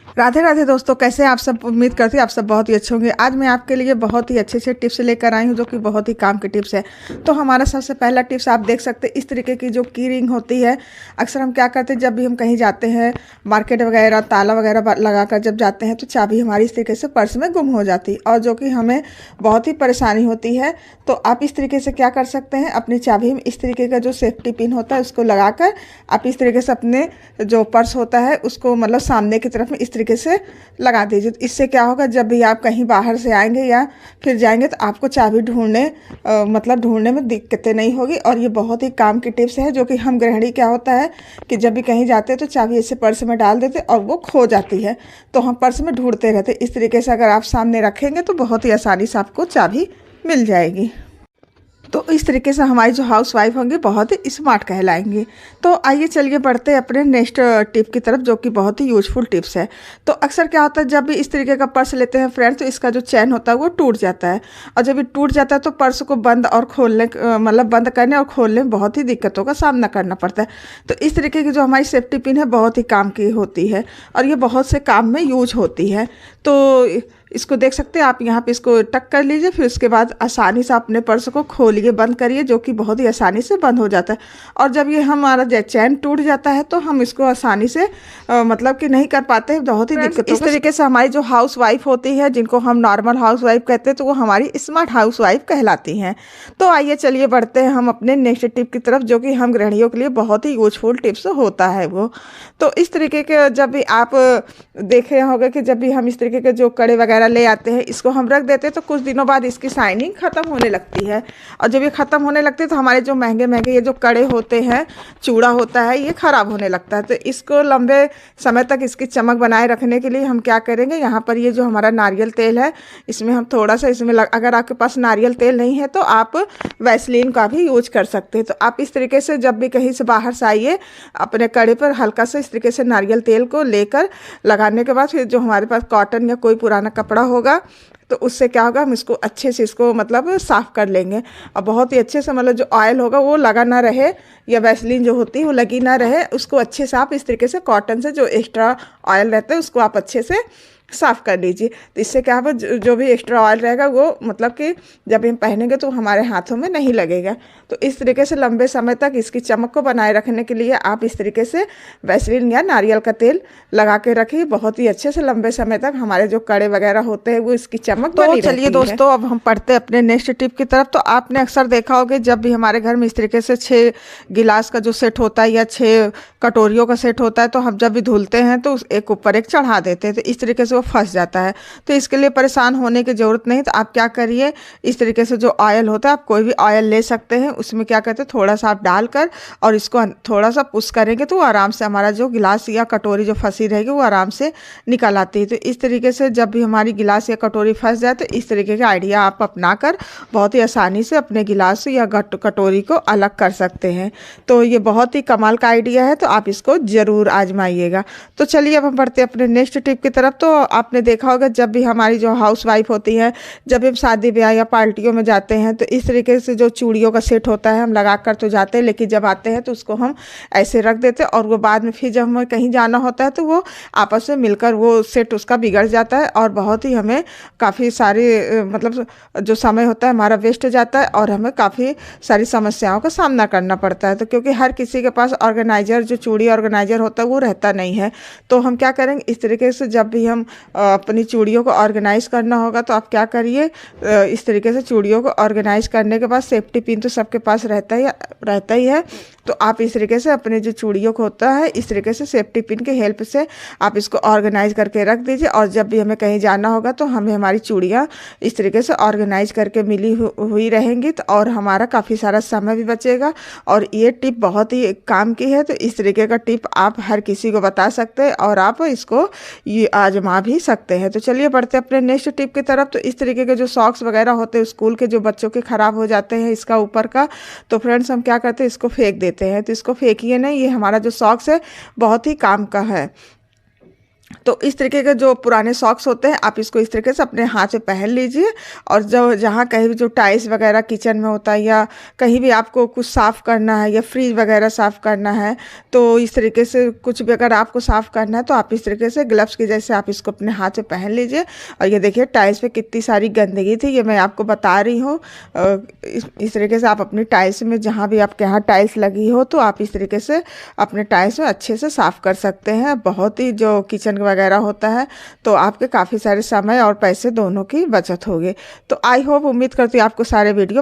राधे राधे दोस्तों, कैसे हैं आप सब। उम्मीद करती हूँ आप सब बहुत ही अच्छे होंगे। आज मैं आपके लिए बहुत ही अच्छे टिप्स लेकर आई हूँ जो कि बहुत ही काम की टिप्स है। तो हमारा सबसे पहला टिप्स आप देख सकते हैं, इस तरीके की जो की रिंग होती है। अक्सर हम क्या करते हैं, जब भी हम कहीं जाते हैं मार्केट वगैरह, ताला वगैरह लगाकर जब जाते हैं तो चाबी हमारी इस तरीके से पर्स में गुम हो जाती है और जो कि हमें बहुत ही परेशानी होती है। तो आप इस तरीके से क्या कर सकते हैं, अपनी चाबी में इस तरीके का जो सेफ्टी पिन होता है उसको लगाकर आप इस तरीके से अपने जो पर्स होता है उसको मतलब सामने की तरफ में इस तरीके से लगा दीजिए। तो इससे क्या होगा, जब भी आप कहीं बाहर से आएंगे या फिर जाएंगे तो आपको चाबी ढूंढने में दिक्कतें नहीं होगी। और ये बहुत ही काम की टिप्स है जो कि हम गृहिणी क्या होता है कि जब भी कहीं जाते हैं तो चाबी ऐसे पर्स में डाल देते और वो खो जाती है, तो हम पर्स में ढूंढते रहते। इस तरीके से अगर आप सामने रखेंगे तो बहुत ही आसानी से आपको चाबी मिल जाएगी। तो इस तरीके से हमारी जो हाउस वाइफ होंगी बहुत ही स्मार्ट कहलाएंगी। तो आइए चलिए बढ़ते हैं अपने नेक्स्ट टिप की तरफ, जो कि बहुत ही यूजफुल टिप्स है। तो अक्सर क्या होता है, जब भी इस तरीके का पर्स लेते हैं फ्रेंड्स, तो इसका जो चैन होता है वो टूट जाता है। और जब ये टूट जाता है तो पर्स को बंद और खोलने मतलब बंद करने और खोलने में बहुत ही दिक्कतों का सामना करना पड़ता है। तो इस तरीके की जो हमारी सेफ्टी पिन है बहुत ही काम की होती है और ये बहुत से काम में यूज होती है। तो इसको देख सकते हैं आप, यहाँ पे इसको टक कर लीजिए, फिर उसके बाद आसानी से अपने पर्स को खोलिए, बंद करिए, जो कि बहुत ही आसानी से बंद हो जाता है। और जब ये हमारा चैन टूट जाता है तो हम इसको आसानी से मतलब कि नहीं कर पाते हैं, बहुत ही दिक्कत। इस तरीके से हमारी जो हाउस वाइफ होती है, जिनको हम नॉर्मल हाउस वाइफ कहते हैं, तो वो हमारी स्मार्ट हाउस वाइफ कहलाती हैं। तो आइए चलिए बढ़ते हैं हम अपने नेक्स्ट टिप की तरफ, जो कि हम गृहिणियों के लिए बहुत ही यूजफुल टिप्स होता है वो। तो इस तरीके के जब भी आप देखे होंगे कि जब भी हम इस तरीके के जो कड़े वगैरह ले आते हैं, इसको हम रख देते हैं तो कुछ दिनों बाद इसकी शाइनिंग खत्म होने लगती है। और जब ये खत्म होने लगती है तो हमारे जो महंगे महंगे ये जो कड़े होते हैं, चूड़ा होता है, ये खराब होने लगता है। तो इसको लंबे समय तक इसकी चमक बनाए रखने के लिए हम क्या करेंगे, यहाँ पर ये जो हमारा नारियल तेल है, इसमें हम थोड़ा सा अगर आपके पास नारियल तेल नहीं है तो आप वैसलीन का भी यूज कर सकते हैं। तो आप इस तरीके से जब भी कहीं से बाहर से आइए, अपने कड़े पर हल्का सा इस तरीके से नारियल तेल को लेकर लगाने के बाद फिर जो हमारे पास कॉटन या कोई पुराना कपड़ा होगा तो उससे क्या होगा, हम इसको अच्छे से इसको मतलब साफ़ कर लेंगे। और बहुत ही अच्छे से मतलब जो ऑयल होगा वो लगा ना रहे, या वैसलीन जो होती है वो लगी ना रहे, उसको अच्छे से आप इस तरीके से कॉटन से जो एक्स्ट्रा ऑयल रहता है उसको आप अच्छे से साफ़ कर लीजिए। तो इससे क्या होगा, जो भी एक्स्ट्रा ऑयल रहेगा वो मतलब कि जब हम पहनेंगे तो हमारे हाथों में नहीं लगेगा। तो इस तरीके से लंबे समय तक इसकी चमक को बनाए रखने के लिए आप इस तरीके से वैसलीन या नारियल का तेल लगा के रखिए। बहुत ही अच्छे से लंबे समय तक हमारे जो कड़े वगैरह होते हैं वो इसकी चमक बनी रहती है। तो चलिए दोस्तों, अब हम पढ़ते हैं अपने नेक्स्ट टिप की तरफ। तो आपने अक्सर देखा होगा, जब भी हमारे घर में इस तरीके से 6 गिलास का जो सेट होता है या 6 कटोरियों का सेट होता है, तो हम जब भी धुलते हैं तो एक ऊपर एक चढ़ा देते हैं, तो इस तरीके से वो फंस जाता है। तो इसके लिए परेशान होने की ज़रूरत नहीं। तो आप क्या करिए, इस तरीके से जो ऑयल होता है, आप कोई भी ऑयल ले सकते हैं, उसमें क्या कहते हैं थोड़ा सा आप डालकर और इसको थोड़ा सा पुश करेंगे तो आराम से हमारा जो गिलास या कटोरी जो फंसी रहेगी वो आराम से निकल आती है। तो इस तरीके से जब भी हमारी गिलास या कटोरी फंस जाए तो इस तरीके का आइडिया आप अपनाकर बहुत ही आसानी से अपने गिलास या कटोरी को अलग कर सकते हैं। तो ये बहुत ही कमाल का आइडिया है, तो आप इसको ज़रूर आजमाइएगा। तो चलिए अब हम बढ़ते हैं अपने नेक्स्ट टिप की तरफ। तो आपने देखा होगा, जब भी हमारी जो हाउस वाइफ होती है, जब भी हम शादी ब्याह या पार्टियों में जाते हैं तो इस तरीके से जो चूड़ियों का सेट होता है हम लगा कर तो जाते हैं, लेकिन जब आते हैं तो उसको हम ऐसे रख देते हैं और वो बाद में फिर जब हमें कहीं जाना होता है तो वो आपस में मिलकर वो सेट उसका बिगड़ जाता है और बहुत ही हमें काफ़ी सारी मतलब जो समय होता है हमारा वेस्ट जाता है और हमें काफ़ी सारी समस्याओं का सामना करना पड़ता है। तो क्योंकि हर किसी के पास ऑर्गेनाइजर, जो चूड़ी ऑर्गेनाइजर होता है वो रहता नहीं है, तो हम क्या करेंगे, इस तरीके से जब भी हम अपनी चूड़ियों को ऑर्गेनाइज करना होगा तो आप क्या करिए, इस तरीके से चूड़ियों को ऑर्गेनाइज करने के बाद सेफ्टी पिन तो सबके पास रहता ही है। तो आप इस तरीके से अपने जो चूड़ियों को होता है इस तरीके से सेफ्टी पिन के हेल्प से आप इसको ऑर्गेनाइज करके रख दीजिए। और जब भी हमें कहीं जाना होगा तो हमें हमारी चूड़ियाँ इस तरीके से ऑर्गेनाइज करके मिली हुई रहेंगी, तो और हमारा काफ़ी सारा समय भी बचेगा। और ये टिप बहुत ही काम की है, तो इस तरीके का टिप आप हर किसी को बता सकते हैं और आप इसको ये आजमा भी सकते हैं। तो चलिए बढ़ते अपने नेक्स्ट टिप की तरफ। तो इस तरीके के जो सॉक्स वगैरह होते हैं स्कूल के, जो बच्चों के ख़राब हो जाते हैं इसका ऊपर का, तो फ्रेंड्स हम क्या करते हैं, इसको फेंक देते हैं। तो इसको फेंकिए नहीं, ये हमारा जो सॉक्स है बहुत ही काम का है। तो इस तरीके के जो पुराने सॉक्स होते हैं आप इसको इस तरीके से अपने हाथ से पहन लीजिए। और जो जहाँ कहीं भी जो टाइल्स वगैरह किचन में होता है या कहीं भी आपको कुछ साफ़ करना है या फ्रिज वगैरह साफ़ करना है, तो इस तरीके से कुछ भी अगर आपको साफ़ करना है तो आप इस तरीके से ग्लव्स की जैसे आप इसको अपने हाथ से पहन लीजिए। और ये देखिए टाइल्स पे कितनी सारी गंदगी थी, ये मैं आपको बता रही हूँ। इस तरीके से आप अपनी टाइल्स में जहाँ भी आपके यहाँ टाइल्स लगी हो तो आप इस तरीके से अपने टाइल्स में अच्छे से साफ़ कर सकते हैं। बहुत ही जो किचन वगैरह होता है तो आपके काफ़ी सारे समय और पैसे दोनों की बचत होगी। तो आई होप, उम्मीद करती हूँ आपको सारे वीडियो